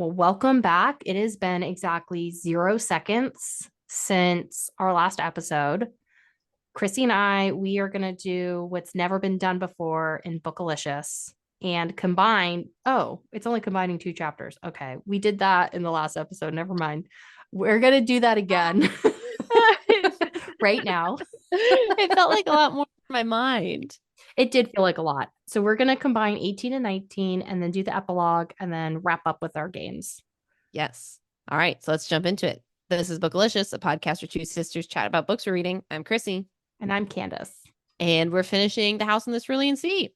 Well, welcome back. It has been exactly 0 seconds since our last episode. Chrissy and we are going to do what's never been done before in Bookalicious and combine. Oh, it's only combining 2 chapters. Okay. We did that in the last episode. Never mind. We're going to do that again right now. It felt like a lot more in my mind. It did feel like a lot. So we're going to combine 18 and 19 and then do the epilogue and then wrap up with our games. Yes. All right. So let's jump into it. This is Bookalicious, a podcast where two sisters chat about books we're reading. I'm Chrissy. And I'm Candace. And we're finishing The House on the Cerulean Sea.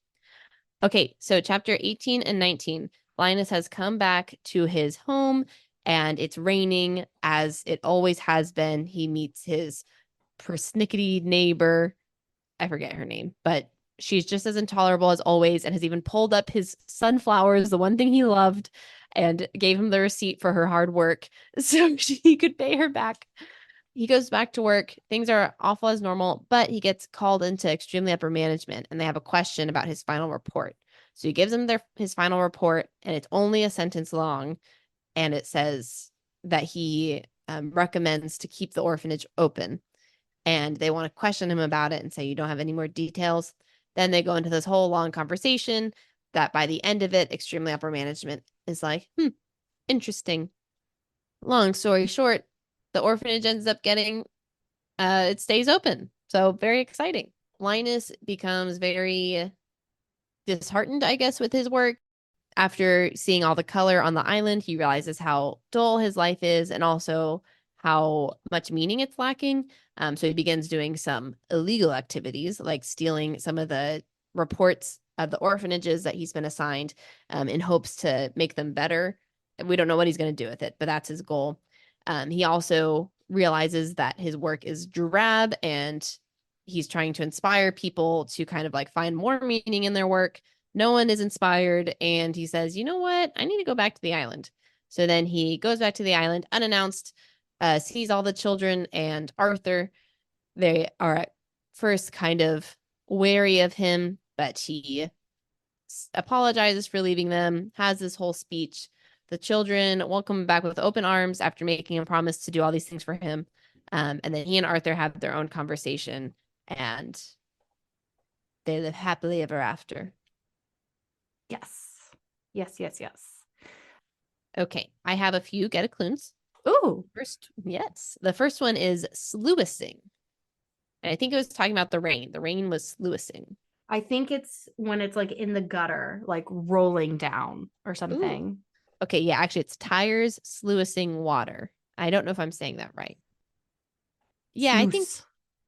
Okay. So chapter 18 and 19. Linus has come back to his home and it's raining as it always has been. He meets his persnickety neighbor. I forget her name, but she's just as intolerable as always and has even pulled up his sunflowers, the one thing he loved, and gave him the receipt for her hard work so he could pay her back. He goes back to work. Things are awful as normal, but he gets called into extremely upper management and they have a question about his final report. So he gives them his final report and it's only a sentence long. And it says that he recommends to keep the orphanage open. And they want to question him about it and say, you don't have any more details. Then they go into this whole long conversation that by the end of it, extremely upper management is like, interesting. Long story short, the orphanage ends up getting, it stays open. So very exciting. Linus becomes very disheartened, I guess, with his work. After seeing all the color on the island, he realizes how dull his life is and also how much meaning it's lacking. So he begins doing some illegal activities, like stealing some of the reports of the orphanages that he's been assigned in hopes to make them better. We don't know what he's going to do with it, but that's his goal. He also realizes that his work is drab and he's trying to inspire people to kind of like find more meaning in their work. No one is inspired. And he says, you know what? I need to go back to the island. So then he goes back to the island unannounced, sees all the children and Arthur. They are at first kind of wary of him, but he apologizes for leaving them, has this whole speech. The children welcome him back with open arms after making a promise to do all these things for him. And then he and Arthur have their own conversation and they live happily ever after. Yes. Yes, yes, yes. Okay, I have a few get a clunes. Ooh. First, yes. The first one is sluicing. And I think it was talking about the rain. The rain was sluicing. I think it's when it's like in the gutter, like rolling down or something. Ooh. Okay, yeah, actually it's tires sluicing water. I don't know if I'm saying that right. Yeah, Sluice. I think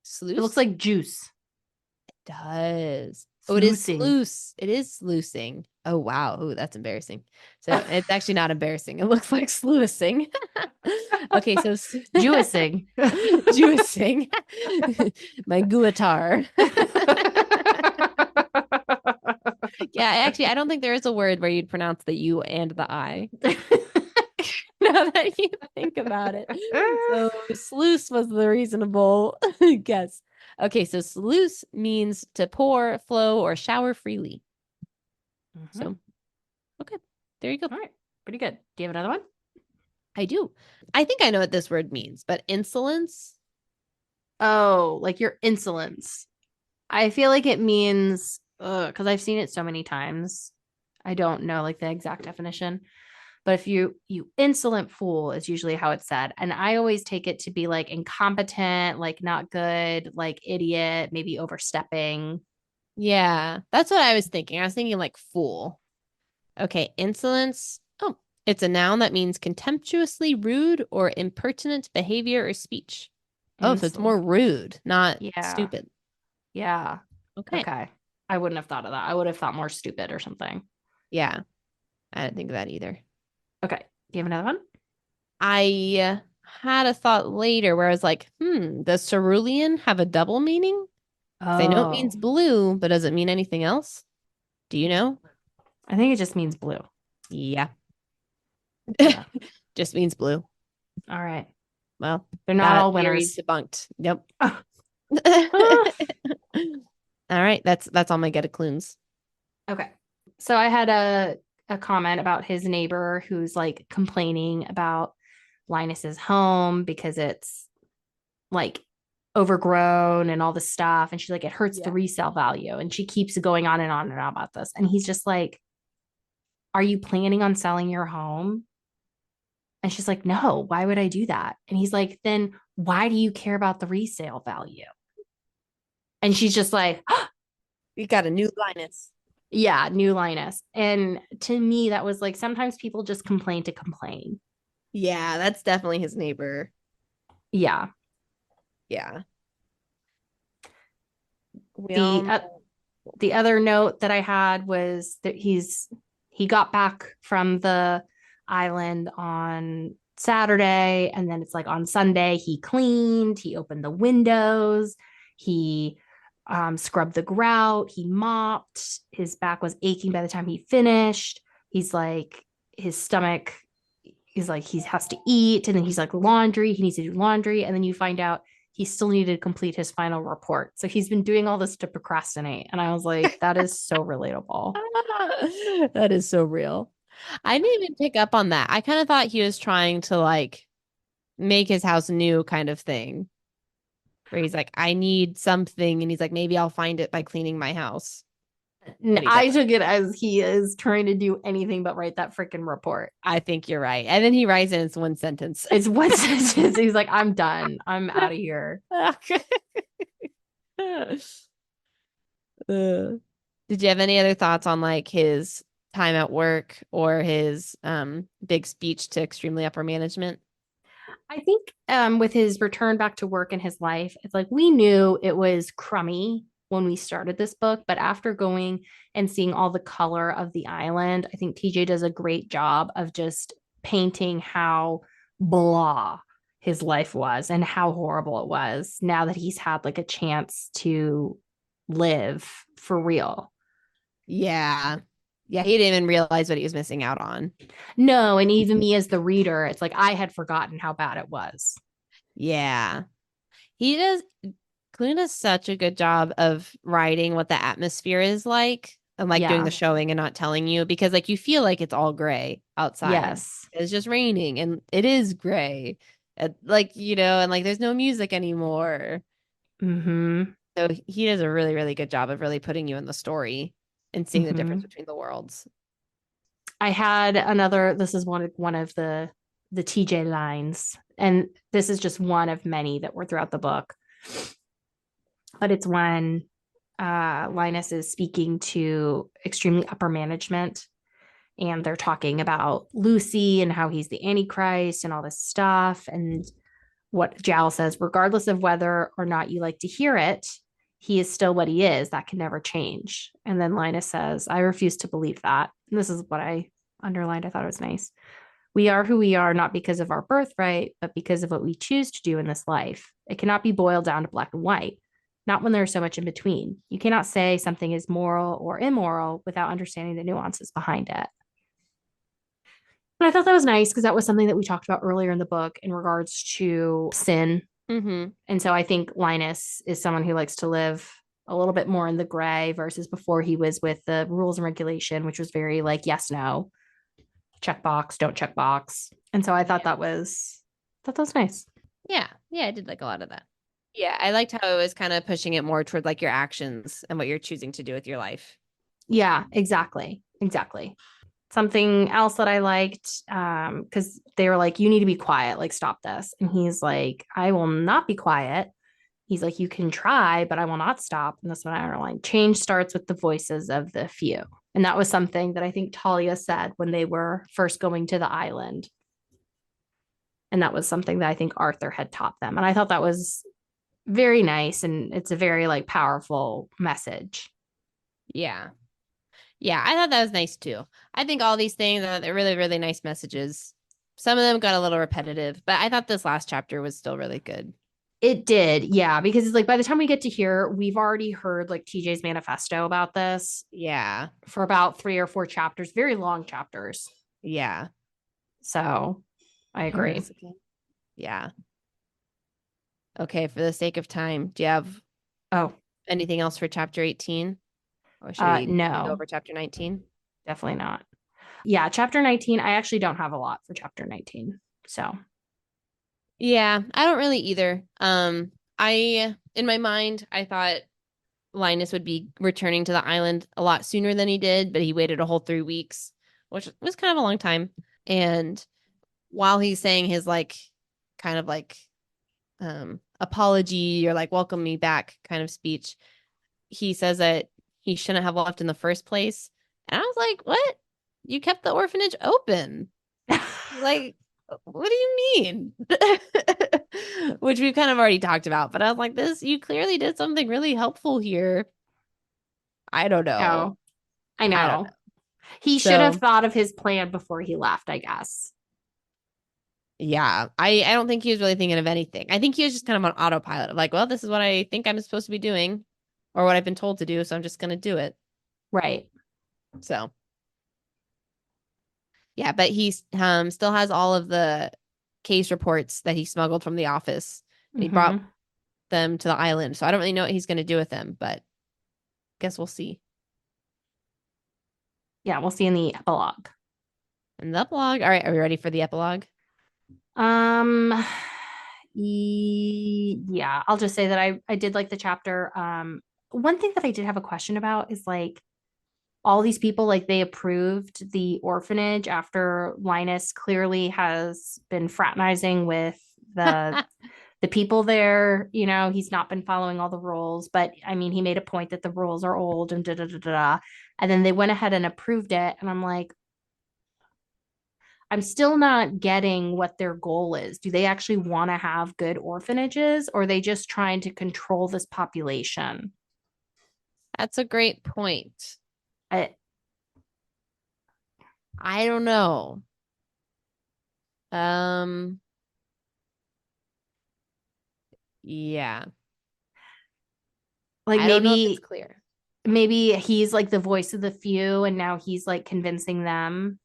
sluice. It looks like juice. It does. Sluicing. Oh, it is sluice. It is sluicing. Oh, wow. Oh, that's embarrassing. So it's actually not embarrassing. It looks like sluicing. Okay, so Jewissing. Jewissing. My guitar. Yeah, actually, I don't think there is a word where you'd pronounce the U and the I. Now that you think about it. So sluice was the reasonable guess. Okay, so sluice means to pour, flow, or shower freely. So, okay, there you go. All right, pretty good. Do you have another one? I do. I think I know what this word means, but insolence? Oh, like your insolence. I feel like it means, because I've seen it so many times. I don't know like the exact definition. But if you insolent fool is usually how it's said. And I always take it to be like incompetent, like not good, like idiot, maybe overstepping. Yeah, that's what I was thinking. I was thinking like fool. Okay, insolence. Oh, it's a noun that means contemptuously rude or impertinent behavior or speech. Oh, so it's more rude, not stupid. Yeah. Okay. Okay. I wouldn't have thought of that. I would have thought more stupid or something. Yeah, I didn't think of that either. Okay. Do you have another one? I had a thought later where I was like, does cerulean have a double meaning? I know it means blue, but does it mean anything else? Do you know? I think it just means blue. Yeah. Yeah. Just means blue. All right. Well, they're not all winners. Debunked. Yep. All right. That's all my get a clunes. Okay. So I had a comment about his neighbor who's like complaining about Linus's home because it's like overgrown and all this stuff. And she's like, it hurts the resale value. And she keeps going on and on and on about this. And he's just like, are you planning on selling your home? And she's like, no, why would I do that? And he's like, then why do you care about the resale value? And she's just like, We got a new Linus. yeah, new Linus. And to me, that was like, sometimes people just complain to complain. Yeah, that's definitely his neighbor. Yeah. Yeah. We all The other note that I had was that he got back from the island on Saturday, and then it's like on Sunday he cleaned, he opened the windows, he scrubbed the grout, he mopped. His back was aching by the time he finished. He's like his stomach. He's like he has to eat, and then he's like laundry. He needs to do laundry, and then you find out he still needed to complete his final report. So he's been doing all this to procrastinate. And I was like, that is so relatable. That is so real. I didn't even pick up on that. I kind of thought he was trying to like make his house new kind of thing. Where he's like, I need something. And he's like, maybe I'll find it by cleaning my house. I took it as he is trying to do anything but write that freaking report. I think you're right. And then he writes it, it's one sentence. It's one sentence. He's like, I'm done. I'm out of here. Did you have any other thoughts on like his time at work or his big speech to extremely upper management? I think with his return back to work in his life, it's like we knew it was crummy when we started this book, but after going and seeing all the color of the island, I think TJ does a great job of just painting how blah his life was and how horrible it was now that he's had like a chance to live for real. Yeah. Yeah, he didn't even realize what he was missing out on. No, and even me as the reader, it's like I had forgotten how bad it was. Yeah. He does Klune does such a good job of writing what the atmosphere is like and like doing the showing and not telling you because like you feel like it's all gray outside. Yes. It's just raining and it is gray. Like, you know, and like there's no music anymore. Mm-hmm. So he does a really, really good job of really putting you in the story and seeing the difference between the worlds. I had another, this is one of the TJ lines, and this is just one of many that were throughout the book. But it's when Linus is speaking to extremely upper management, and they're talking about Lucy and how he's the Antichrist and all this stuff. And what Jal says, regardless of whether or not you like to hear it, he is still what he is. That can never change. And then Linus says, I refuse to believe that. And this is what I underlined. I thought it was nice. We are who we are, not because of our birthright, but because of what we choose to do in this life. It cannot be boiled down to black and white, not when there's so much in between. You cannot say something is moral or immoral without understanding the nuances behind it. And I thought that was nice because that was something that we talked about earlier in the book in regards to sin. Mm-hmm. And so I think Linus is someone who likes to live a little bit more in the gray versus before he was with the rules and regulation, which was very like, yes, no, check box, don't check box. And so I thought that was nice. Yeah. Yeah, I did like a lot of that. Yeah, I liked how it was kind of pushing it more toward like your actions and what you're choosing to do with your life. Yeah, exactly. Exactly. Something else that I liked, because they were like, you need to be quiet, like, stop this. And he's like, I will not be quiet. He's like, you can try, but I will not stop. And that's what I underlined. Change starts with the voices of the few. And that was something that I think Talia said when they were first going to the island. And that was something that I think Arthur had taught them. And I thought that was very nice. And it's a very like powerful message. Yeah. Yeah, I thought that was nice too. I think all these things are really, really nice messages. Some of them got a little repetitive, but I thought this last chapter was still really good. It did, yeah, because it's like by the time we get to here, we've already heard like TJ's manifesto about this. Yeah. For about 3 or 4 chapters, very long chapters. Yeah. So I agree. Yeah. Okay, for the sake of time, do you have anything else for chapter 18? Or should we no. go over chapter 19? Definitely not. Yeah, chapter 19. I actually don't have a lot for chapter 19. So, Yeah, I don't really either. I in my mind, I thought Linus would be returning to the island a lot sooner than he did, but he waited a whole 3 weeks, which was kind of a long time. And while he's saying his like kind of like apology or like welcome me back kind of speech, he says that he shouldn't have left in the first place. And I was like, what? You kept the orphanage open. Like, what do you mean? Which we've kind of already talked about, but I was like, this, you clearly did something really helpful here. I don't know. no, I I don't know. know. He should have So thought of his plan before he left, I guess. yeah, I don't think he was really thinking of anything. I think he was just kind of on autopilot of like, well, this is what I think I'm supposed to be doing or what I've been told to do, so I'm just gonna do it. Right. So yeah, but he still has all of the case reports that he smuggled from the office and he brought Hmm. them to the island. So I don't really know what he's gonna do with them, but guess we'll see. Yeah, we'll see in the epilogue. And the epilogue. All right, are we ready for the epilogue? Um, yeah, I'll just say that I did like the chapter. One thing that I did have a question about is like all these people, like they approved the orphanage after Linus clearly has been fraternizing with the the people there. You know, he's not been following all the rules, but I mean, he made a point that the rules are old and da da da da. Da. And then they went ahead and approved it, and I'm like, I'm still not getting what their goal is. Do they actually want to have good orphanages, or are they just trying to control this population? That's a great point. I, I don't know. Um, yeah. like I don't know if it's maybe clear. maybe he's like the voice of the few and now he's like convincing them.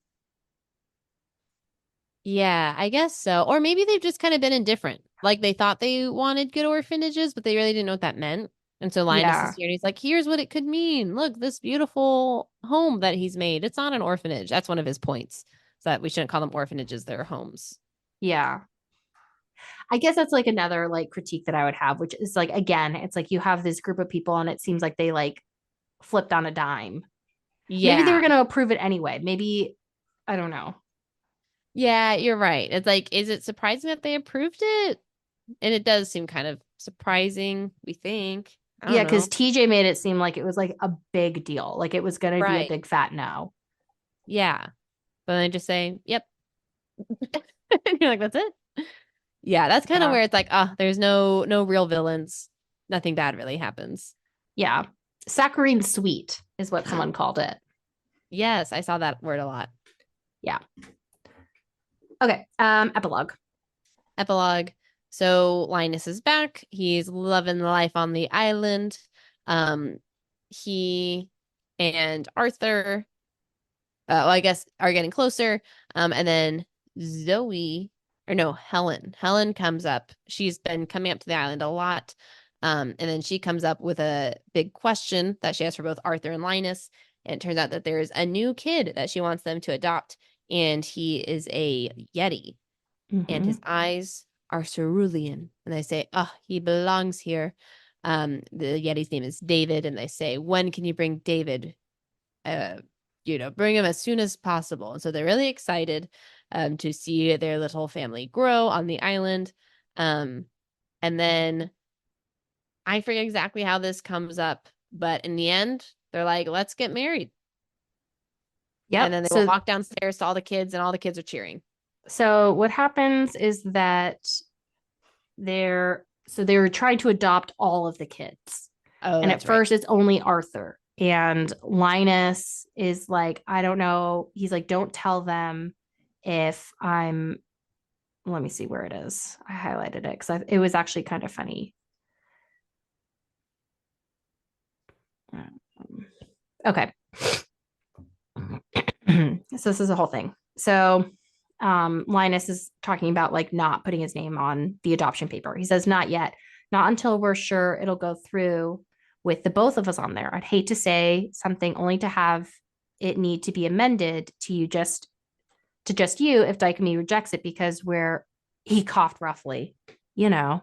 Yeah, I guess so. Or maybe they've just kind of been indifferent. Like they thought they wanted good orphanages, but they really didn't know what that meant. And so Linus is Yeah. here and he's like, here's what it could mean. Look, this beautiful home that he's made. It's not an orphanage. That's one of his points. So that we shouldn't call them orphanages, they're homes. Yeah. I guess that's like another like critique that I would have, which is like again, it's like you have this group of people and it seems like they like flipped on a dime. Maybe they were Yeah. going to approve it anyway. Maybe I don't know. Yeah, you're right. It's like, is it surprising that they approved it? And it does seem kind of surprising, we think. I don't Yeah, because know. TJ made it seem like it was like a big deal. Like it was going to be a Right. big fat no. Yeah. But then just say, yep. And you're like, that's it. Yeah, that's kind of Yeah. where it's like, there's no real villains. Nothing bad really happens. Yeah. Saccharine sweet is what someone called it. Yes, I saw that word a lot. Yeah. Okay. Epilogue. Epilogue. So Linus is back. He's loving the life on the island. Um, he and Arthur, well, I guess, are getting closer. And then Zoe, or no, Helen. Helen comes up. She's been coming up to the island a lot. And then she comes up with a big question that she has for both Arthur and Linus. And it turns out that there's a new kid that she wants them to adopt. And he is a Yeti. And Mm-hmm. his eyes are cerulean. And they say, oh, he belongs here. The Yeti's name is David. And they say, when can you bring David? Uh, bring him as soon as possible. And so they're really excited to see their little family grow on the island. And then I forget exactly how this comes up, but in the end, they're like, let's get married. And Yep. then they will So walk downstairs to all the kids, and all the kids are cheering. so what happens is that they're trying to adopt all of the kids. Oh, And at that's right. first it's only Arthur. And Linus is like, I don't know. He's like, don't tell them if I'm let me see where it is. I highlighted it because it was actually kind of funny. Okay. So this is a whole thing. So Linus is talking about like not putting his name on the adoption paper. He says, not yet, not until we're sure it'll go through with the both of us on there. I'd hate to say something only to have it need to be amended to just you if Dicamy rejects it because he coughed roughly, you know.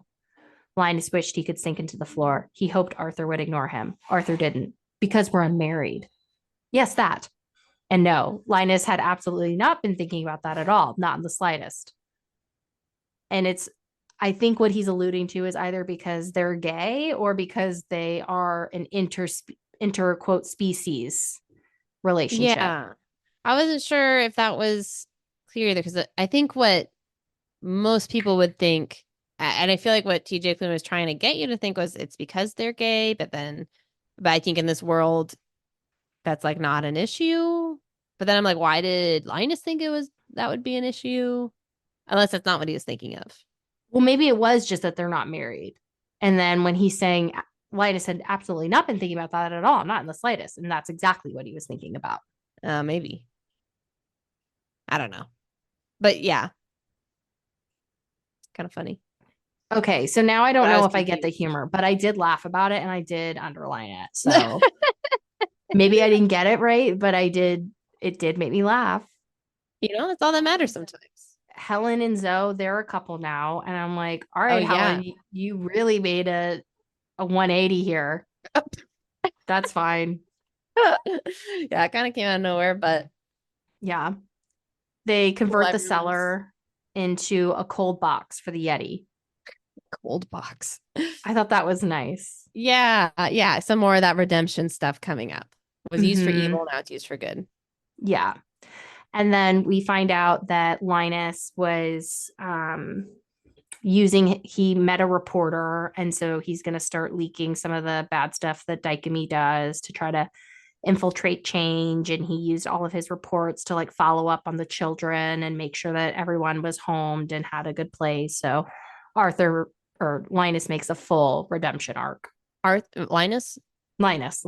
Linus wished he could sink into the floor. He hoped Arthur would ignore him. Arthur didn't, because we're unmarried. Yes, that. And no, Linus had absolutely not been thinking about that at all, not in the slightest. And I think what he's alluding to is either because they're gay or because they are an inter quote species relationship. Yeah. I wasn't sure if that was clear either, because I think what most people would think, and I feel like what TJ Klune was trying to get you to think was it's because they're gay, but I think in this world, that's like not an issue. But then I'm like, why did Linus think that would be an issue? Unless that's not what he was thinking of. Well, maybe it was just that they're not married. And then when he's saying Linus had absolutely not been thinking about that at all, not in the slightest. And that's exactly what he was thinking about. Maybe. I don't know. But yeah. Kind of funny. Okay, so now I don't know if I get the humor, but I did laugh about it and I did underline it. So maybe I didn't get it right, but it did make me laugh. You know, that's all that matters sometimes. Helen and Zoe, they're a couple now. And I'm like, all right, Helen, you really made a 180 here. That's fine. Yeah, it kind of came out of nowhere, but yeah. They convert the cellar into a cold box for the Yeti. Cold box. I thought that was nice. Yeah. Some more of that redemption stuff coming up. It was used for evil, now it's used for good. Yeah. And then we find out that Linus was he met a reporter, and so he's going to start leaking some of the bad stuff that Dicamy does to try to infiltrate change. And he used all of his reports to like follow up on the children and make sure that everyone was homed and had a good place. So Linus makes a full redemption arc. Linus makes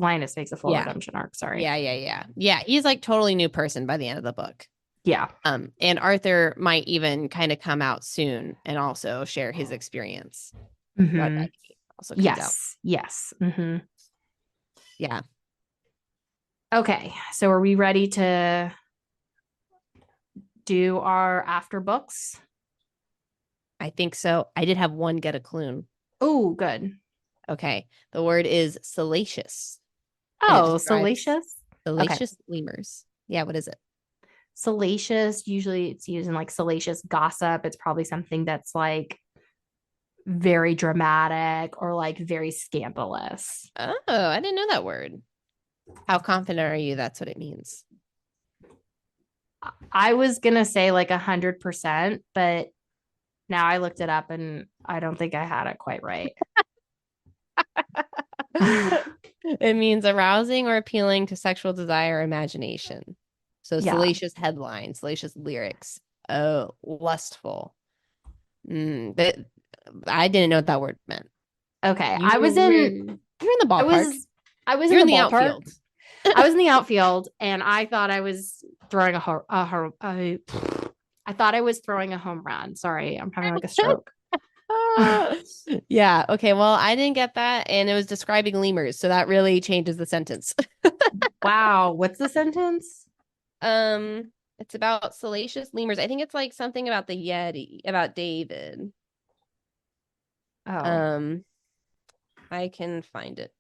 a full redemption arc. Sorry. Yeah. He's like totally new person by the end of the book. Yeah. And Arthur might even kind of come out soon and also share his experience. Mm-hmm. Also yes. Mm-hmm. Yeah. Okay, so are we ready to do our after books? I think so. I did have one get a Klune. Oh, good. Okay. The word is salacious. Oh, salacious? Salacious lemurs. Yeah, what is it? Salacious, usually it's used in like salacious gossip. It's probably something that's like very dramatic or like very scandalous. Oh, I didn't know that word. How confident are you that's what it means? I was going to say like 100%, but now I looked it up and I don't think I had it quite right. It means arousing or appealing to sexual desire or imagination. So salacious headlines, salacious lyrics. Oh, lustful. I didn't know what that word meant. Okay. You're in the ballpark. I was in the outfield. I was in the outfield and I thought I was throwing I thought I was throwing a home run. Sorry, I'm having like a stroke. Yeah. Okay. Well, I didn't get that. And it was describing lemurs. So that really changes the sentence. Wow. What's the sentence? It's about salacious lemurs. I think it's like something about the Yeti, about David. Oh. I can find it.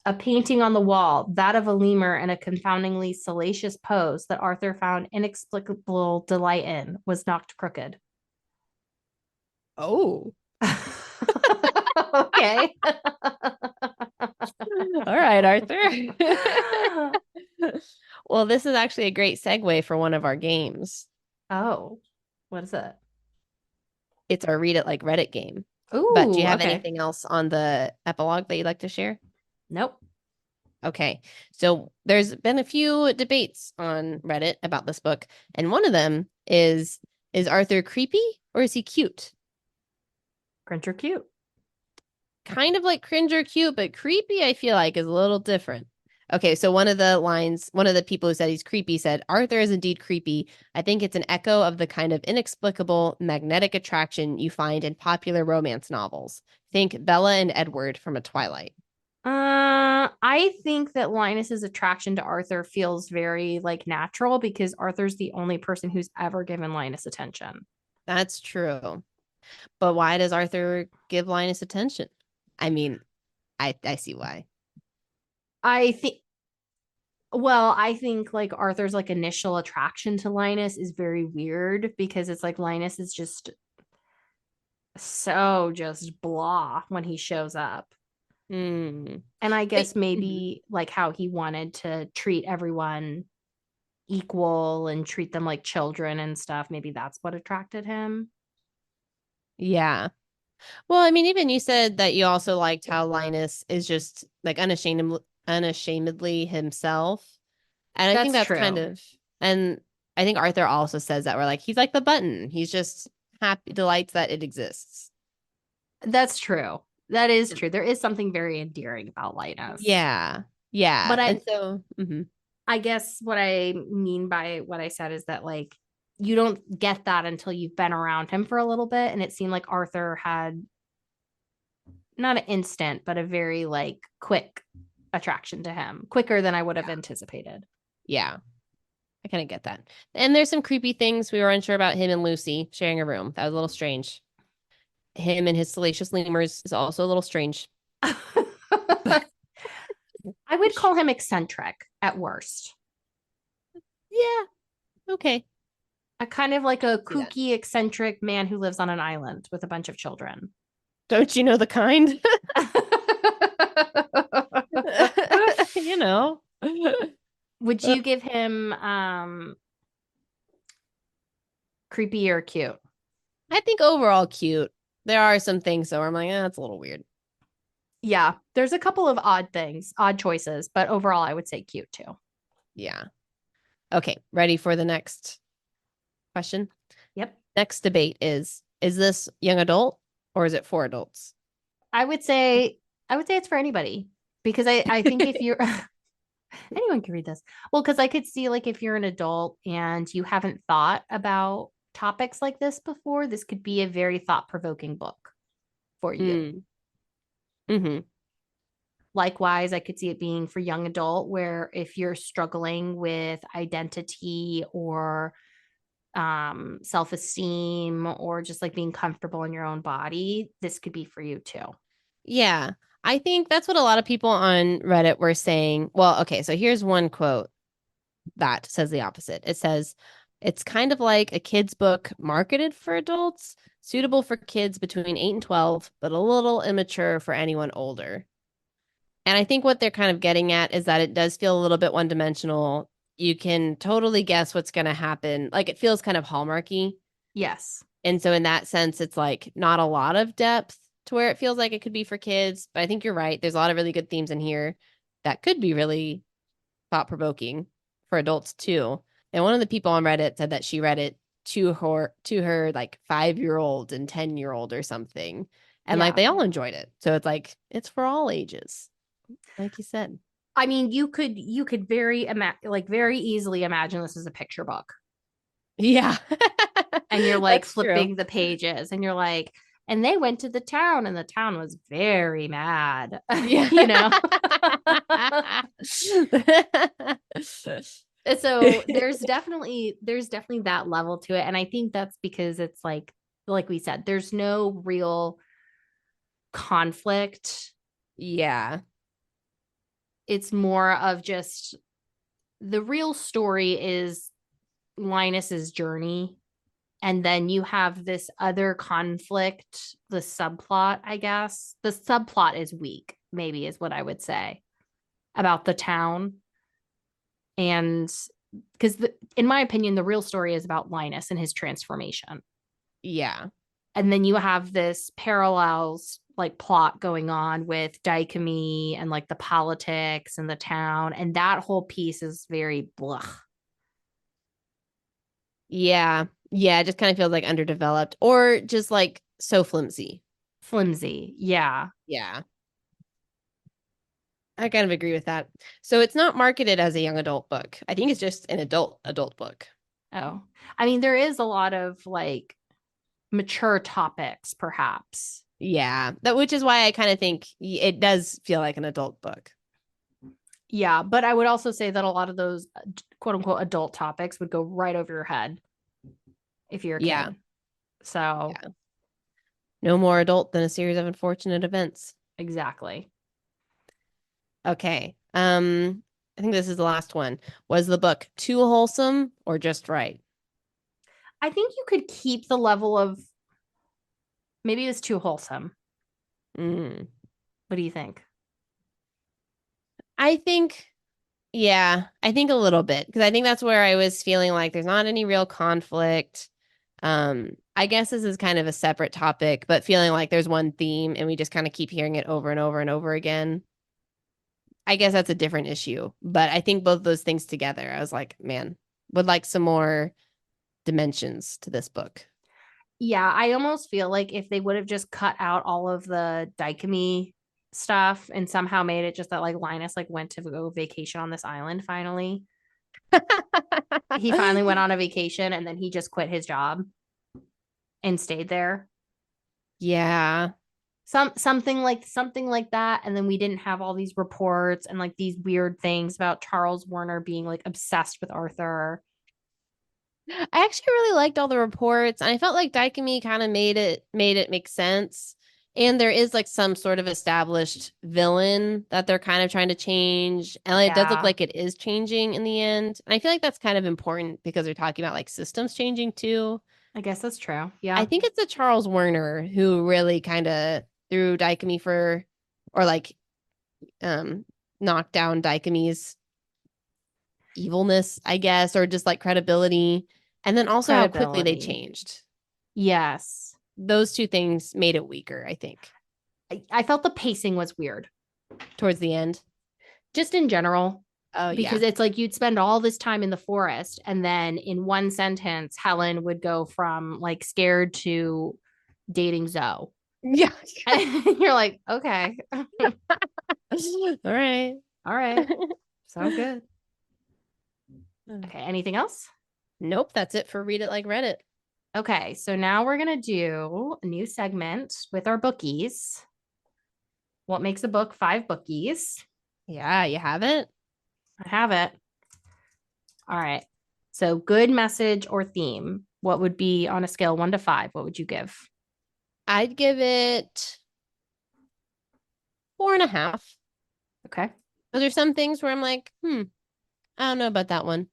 A painting on the wall, that of a lemur in a confoundingly salacious pose that Arthur found inexplicable delight in, was knocked crooked. Oh. Okay. All right, Arthur. Well, this is actually a great segue for one of our games. Oh, what is it? It's our Read It Like Reddit game. Ooh, but do you have anything else on the epilogue that you'd like to share? Nope. Okay. So there's been a few debates on Reddit about this book. And one of them is Arthur creepy or is he cute? Cringe or cute? Kind of like cringe or cute, but creepy, I feel like, is a little different. Okay, so one of the people who said he's creepy said, Arthur is indeed creepy. I think it's an echo of the kind of inexplicable magnetic attraction you find in popular romance novels. Think Bella and Edward from A Twilight. I think that Linus's attraction to Arthur feels very like natural because Arthur's the only person who's ever given Linus attention. That's true. But why does Arthur give Linus attention? I mean, I see why. I think well, I think like Arthur's like initial attraction to Linus is very weird because it's like Linus is just so just blah when he shows up. Hmm. And I But guess mhm. maybe like how he wanted to treat everyone equal and treat them like children and stuff. Maybe that's what attracted him. Yeah. Well, I mean, even you said that you also liked how Linus is just like unashamedly himself. And I think That's that's kind true. of, and I think Arthur also says that we're like, he's like the button. He's just happy, delights that it exists. That's true. That is And- true. There is something very endearing about Linus. Yeah. Yeah. But And so, mhm. I guess what I mean by what I said is that like you don't get that until you've been around him for a little bit. And it seemed like Arthur had not an instant, but a very like quick attraction to him, quicker than I would have Yeah. anticipated. Yeah. I kind of get that. And there's some creepy things we were unsure about him and Lucy sharing a room. That was a little strange. Him and his salacious lemurs is also a little strange. But I would call him eccentric at worst. yeah, okay. A kind of like a See that. kooky, eccentric man who lives on an island with a bunch of children. Don't you know the kind? You know. Would you give him creepy or cute? I think overall cute. There are some things though where I'm like, that's a little weird. Yeah, there's a couple of odd things, odd choices, but overall I would say cute too. Yeah. Okay, ready for the next question? Yep. Next debate is this young adult or is it for adults? I would say it's for anybody because I think if you're anyone can read this. Well, because I could see like if you're an adult and you haven't thought about topics like this before, this could be a very thought-provoking book for you. Mm. Mm-hmm. Likewise, I could see it being for young adult, where if you're struggling with identity or self-esteem or just like being comfortable in your own body, this could be for you too. Yeah. I think that's what a lot of people on Reddit were saying. Well, okay, so here's one quote that says the opposite. It says, it's kind of like a kid's book marketed for adults, suitable for kids between 8 and 12, but a little immature for anyone older. And I think what they're kind of getting at is that it does feel a little bit one dimensional. You can totally guess what's going to happen. Like it feels kind of hallmarky. Yes. And so, in that sense, it's like not a lot of depth to where it feels like it could be for kids. But I think you're right. There's a lot of really good themes in here that could be really thought provoking for adults too. And one of the people on Reddit said that she read it to her like 5-year old and 10-year old or something. And like Yeah. they all enjoyed it. So it's like it's for all ages, like you said. I mean, you could very easily imagine this as a picture book. Yeah. And you're like That's true. flipping the pages and you're like, and they went to the town and the town was very mad, Yeah. you know? So there's definitely that level to it. And I think that's because it's like we said, there's no real conflict. Yeah. It's more of just the real story is Linus's journey. And then you have this other conflict, the subplot, I guess. The subplot is weak, maybe is what I would say about the town. And because in my opinion, the real story is about Linus and his transformation. Yeah. And then you have this parallels like plot going on with Daikami and like the politics and the town. And that whole piece is very blah, Yeah. Yeah. It just kind of feels like underdeveloped or just like so flimsy. flimsy. Yeah. Yeah. I kind of agree with that. So it's not marketed as a young adult book. I think it's just an adult book. Oh, I mean, there is a lot of like mature topics, perhaps. Yeah, which is why I kind of think it does feel like an adult book. Yeah, but I would also say that a lot of those quote unquote adult topics would go right over your head if you're a Yeah, kid. So, yeah. No more adult than a series of unfortunate events. exactly. Okay. I think this is the last one. Was the book too wholesome or just right? I think you could keep the level of maybe it's too wholesome. Mm. What do you think? I think, yeah, I think a little bit because I think that's where I was feeling like there's not any real conflict. I guess this is kind of a separate topic, but feeling like there's one theme and we just kind of keep hearing it over and over and over again. I guess that's a different issue, but I think both those things together, I was like, man, would like some more dimensions to this book. Yeah, I almost feel like if they would have just cut out all of the dichotomy stuff and somehow made it just that like Linus like went to go vacation on this island finally. He finally went on a vacation and then he just quit his job and stayed there. Yeah. Something like that. And then we didn't have all these reports and like these weird things about Charles Warner being like obsessed with Arthur. I actually really liked all the reports. And I felt like Daikimi kind of made it make sense. And there is like some sort of established villain that they're kind of trying to change. And it does look Yeah, like it is changing in the end. And I feel like that's kind of important because they're talking about like systems changing too. I guess that's true. I Yeah. think it's the Charles Werner who really kind of threw Daikimi for or like um knocked down Daikimi's evilness, I guess, or just like credibility. And then also how quickly they Credibility. changed. Yes. Those two things made it weaker, I think, I felt the pacing was weird, towards the end. just in general, Oh, because yeah. it's like you'd spend all this time in the forest, and then in one sentence, Helen would go from like scared to dating Zoe. Yeah. And you're like, okay, All right. all right, sounds good. Okay, anything else? Nope, that's it for Read It Like Reddit. Okay, so now we're gonna do a new segment with our bookies. What makes a book five bookies? Yeah, you haven't? I have it. All right. So good message or theme. What would be on a scale 1 to 5? What would you give? I'd give it 4.5. Okay. But there's some things where I'm like, I don't know about that one.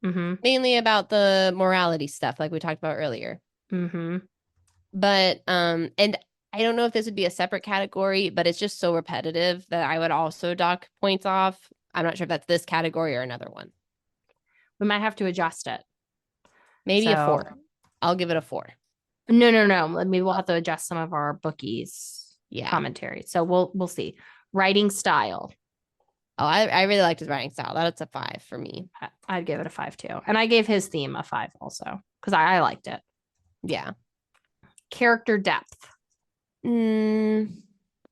Mm-hmm. Mainly about the morality stuff, like we talked about earlier. Mm-hmm. But and I don't know if this would be a separate category, but it's just so repetitive that I would also dock points off. I'm not sure if that's this category or another one. We might have to adjust it. Maybe a So 4. I'll give it a 4. no. Maybe we'll have to adjust some of our bookies Yeah. commentary. So we'll see. Writing style. Oh, I really liked his writing style. That's a 5 for me. I'd give it a 5 too. And I gave his theme a 5 also because I liked it. Yeah. Character depth. Mm,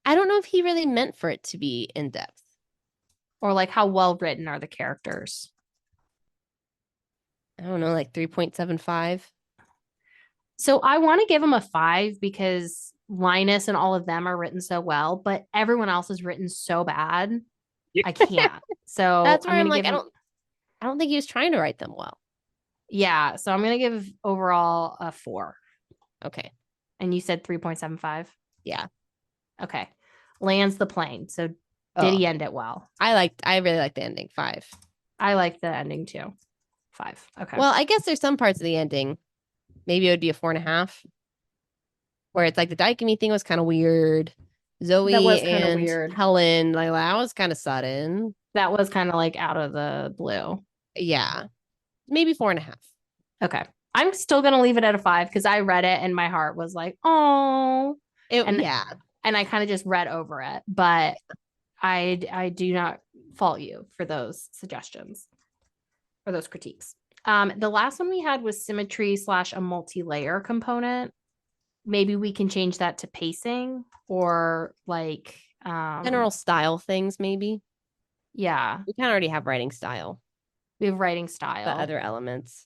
I don't know if he really meant for it to be in depth. Or like how well written are the characters? I don't know, like 3.75. So I want to give him a 5 because Linus and all of them are written so well, but everyone else is written so bad. I can't. So That's I'm where I'm gonna like, give I him, don't think he was trying to write them well. yeah. So I'm gonna give overall a 4. Okay. And you said 3.75. Yeah. Okay. Lands the plane. So did Oh, he end it well? I really liked the ending. 5. I like the ending too. 5. Okay. Well, I guess there's some parts of the ending. Maybe it would be a 4.5, where it's like the Daikimi thing was kind of weird. That Zoe was kind of and weird. Helen, like that was kind of sudden. That was kind of like out of the blue. Yeah, maybe 4.5. Okay. I'm still gonna leave it at a 5 because I read it and my heart was like, oh, and Yeah, and I kind of just read over it. But I do not fault you for those suggestions or those critiques. The last one we had was symmetry slash a multi-layer component. Maybe we can change that to pacing or like general style things maybe. yeah, We kind of already have writing style, we have writing the style. other elements.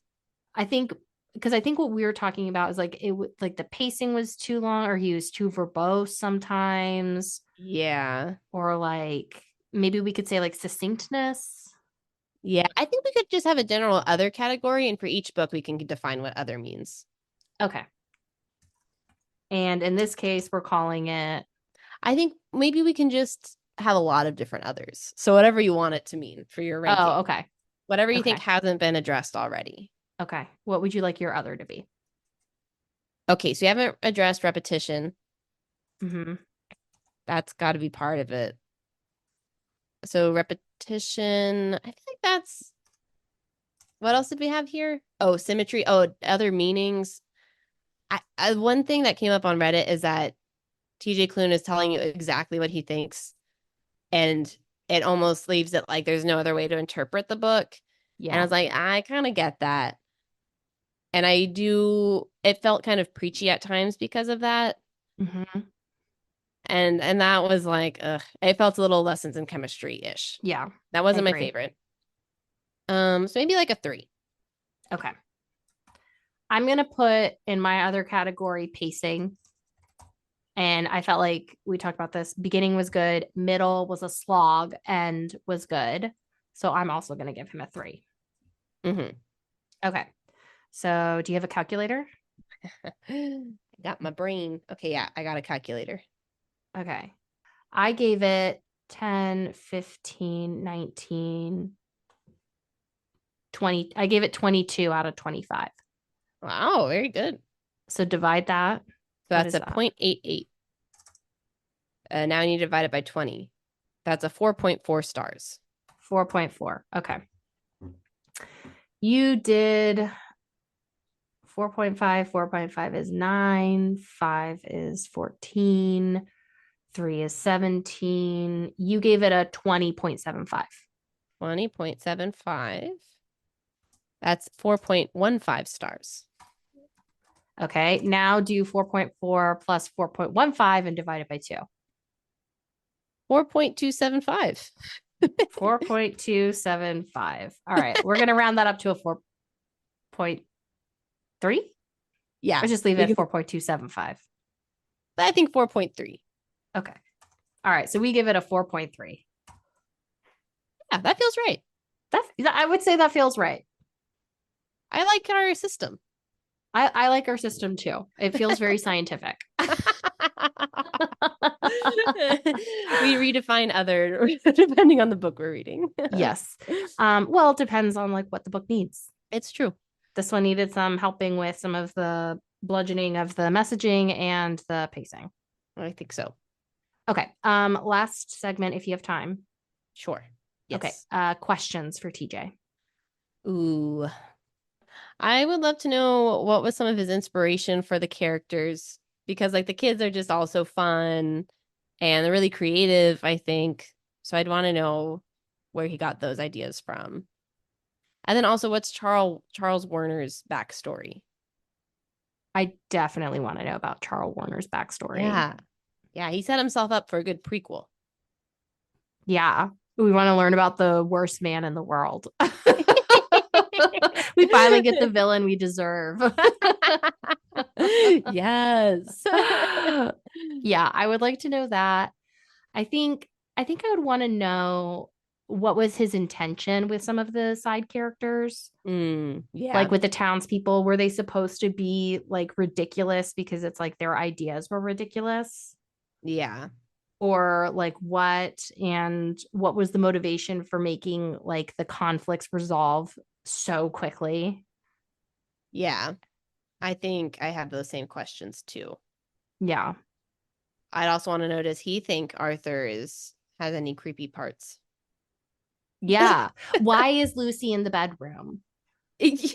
I think because I think what we were talking about is like like the pacing was too long, or he was too verbose sometimes, Yeah. or like maybe we could say like succinctness. Yeah. I think we could just have a general other category, and for each book, we can define what other means. Okay. And in this case, we're calling it. I think maybe we can just have a lot of different others. So whatever you want it to mean for your ranking. Oh, okay. Whatever you think Okay. hasn't been addressed already. Okay. What would you like your other to be? Okay, so you haven't addressed repetition. Mm-hmm. That's got to be part of it. So repetition, I feel like that's what else did we have here? Oh, symmetry. Oh, other meanings. One thing that came up on Reddit is that TJ Klune is telling you exactly what he thinks, and it almost leaves it like there's no other way to interpret the book. And I Yeah. was like, I kind of get that. And it felt kind of preachy at times because of that. Mm-hmm. And that was like, ugh, it felt a little lessons in chemistry-ish. Yeah. That I wasn't my agree. favorite. So maybe like a 3. Okay. I'm gonna put in my other category pacing. And I felt like we talked about this. Beginning was good, middle was a slog, end was good. So I'm also gonna give him a 3. Mm-hmm. Okay. So do you have a calculator? I got my brain. Okay, yeah, I got a calculator. Okay. I gave it 10, 15, 19, 20. I gave it 22 out of 25. Wow, very good. So divide that. So What that's is a that? 0.88. Now I need to divide it by 20. That's a 4.4 stars. 4.4. Okay. You did 4.5. 4.5 is 9. 5 is 14. 3 is 17. You gave it a 20.75. 20.75. That's 4.15 stars. Okay. Now do 4.4 plus 4.15 and divide it by 2. 4.275. 4.275. All right. We're going to round that up to a 4.3. Yeah. Or just leave it at 4.275. I think 4.3. Okay. All right. So we give it a 4.3. Yeah, that feels right. I would say that feels right. I like our system. I like our system too. It feels very scientific. We redefine other depending on the book we're reading. Yes. Well, it depends on like what the book needs. It's true. This one needed some helping with some of the bludgeoning of the messaging and the pacing. I think so. Okay. Last segment if you have time. Sure. Yes. Okay. Questions for TJ. Ooh. I would love to know what was some of his inspiration for the characters, because like the kids are just all so fun and they're really creative, I think. So I'd want to know where he got those ideas from. And then also what's Charles Warner's backstory? I definitely want to know about Charles Warner's backstory. Yeah. Yeah, he set himself up for a good prequel. Yeah. We want to learn about the worst man in the world. We finally get the villain we deserve. Yes. Yeah, I would like to know that. I think I would want to know what was his intention with some of the side characters. Yeah. Like with the townspeople, were they supposed to be like ridiculous because it's like their ideas were ridiculous? Yeah. Or like what was the motivation for making like the conflicts resolve so quickly? Yeah. I think I have those same questions too. Yeah. I'd also want to know, does he think Arthur has any creepy parts? Yeah. Why is Lucy in the bedroom?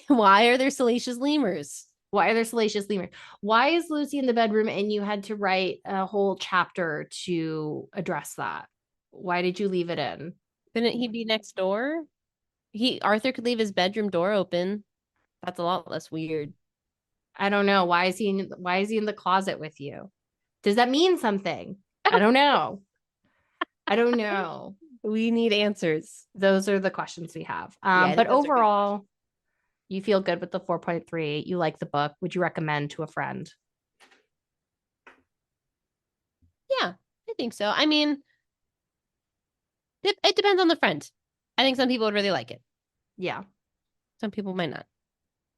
Why are there salacious lemurs? Why are there salacious lemurs? Why is Lucy in the bedroom and you had to write a whole chapter to address that? Why did you leave it in? Couldn't he be next door? Arthur could leave his bedroom door open. That's a lot less weird. I don't know. Why is he in the closet with you? Does that mean something? I don't know. I don't know. We need answers. Those are the questions we have. Yeah, But overall, You feel good with the 4.3. You like the book. Would you recommend to a friend? Yeah, I think so. I mean, it depends on the friend. I think some people would really like it. Yeah. Some people might not.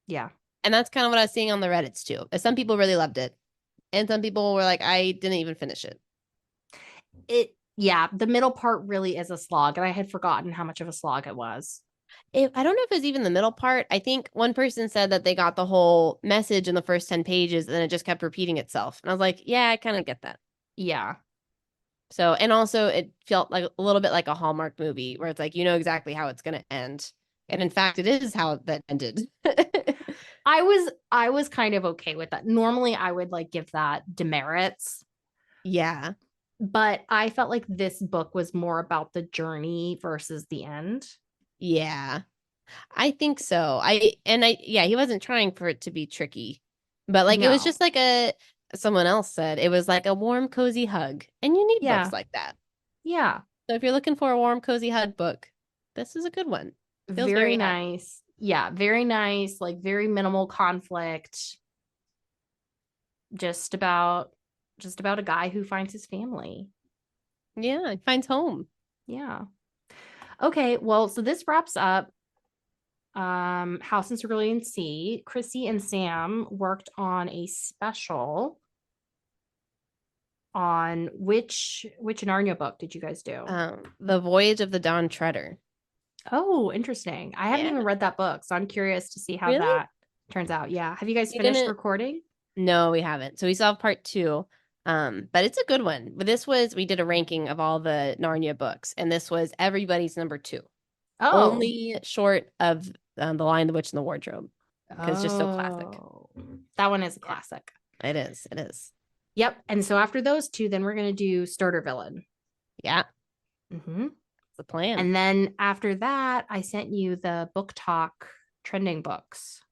Yeah. And that's kind of what I was seeing on the Reddits too. Some people really loved it. And some people were like, I didn't even finish it. Yeah, the middle part really is a slog, and I had forgotten how much of a slog it was. I don't know if it was even the middle part. I think one person said that they got the whole message in the first 10 pages and then it just kept repeating itself. And I was like, yeah, I kind of get that. Yeah. So, and also it felt like a little bit like a Hallmark movie where it's like, you know exactly how it's going to end. And in fact, it is how that ended. I was kind of okay with that. Normally I would like give that demerits, Yeah. but I felt like this book was more about the journey versus the end. Yeah. I think so. Yeah, he wasn't trying for it to be tricky, but like it was No. just like someone else said, it was like a warm, cozy hug. And you need Yeah. books like that. Yeah. So if you're looking for a warm, cozy hug book, this is a good one. Feels Very very hug. nice. Yeah, very nice, like very minimal conflict. Just about a guy who finds his family. Yeah, it finds home. Yeah. Okay, well, so this wraps up House in Cerulean Sea. Chrissy and Sam worked on a special on which Narnia book did you guys do? The Voyage of the Dawn Treader. Oh, interesting. I haven't Yeah. even read that book, so I'm curious to see how Really? that turns out. Yeah. Have you guys You finished didn't? recording? No, we haven't. So we saw part two. But it's a good one. But we did a ranking of all the Narnia books, and this was everybody's number two. Oh. Only short of The Lion, the Witch, and the Wardrobe, because it's just so classic. Oh. That one is a Yeah, classic. it is. It is. Yep. And so after those two, then we're gonna do Starter Villain. Yeah, Mm-hmm. it's the plan. And then after that, I sent you the book talk trending books.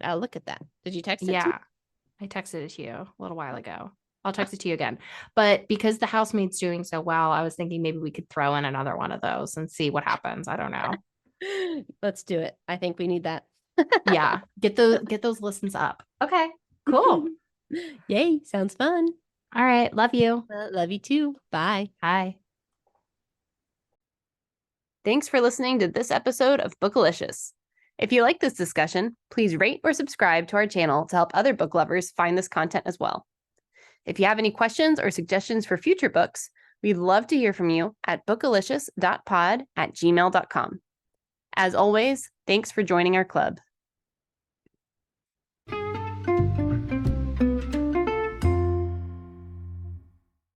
Oh, look at that. Did you text it to me? Yeah, I texted it to you a little while ago. I'll text it to you again. But because the housemaid's doing so well, I was thinking maybe we could throw in another one of those and see what happens. I don't know. Let's do it. I think we need that. Yeah, get those listens up. Okay, cool. Yay, sounds fun. All right, love you. Love you too. Bye. Bye. Thanks for listening to this episode of Bookalicious. If you like this discussion, please rate or subscribe to our channel to help other book lovers find this content as well. If you have any questions or suggestions for future books, we'd love to hear from you at bookalicious.pod@gmail.com. As always, thanks for joining our club.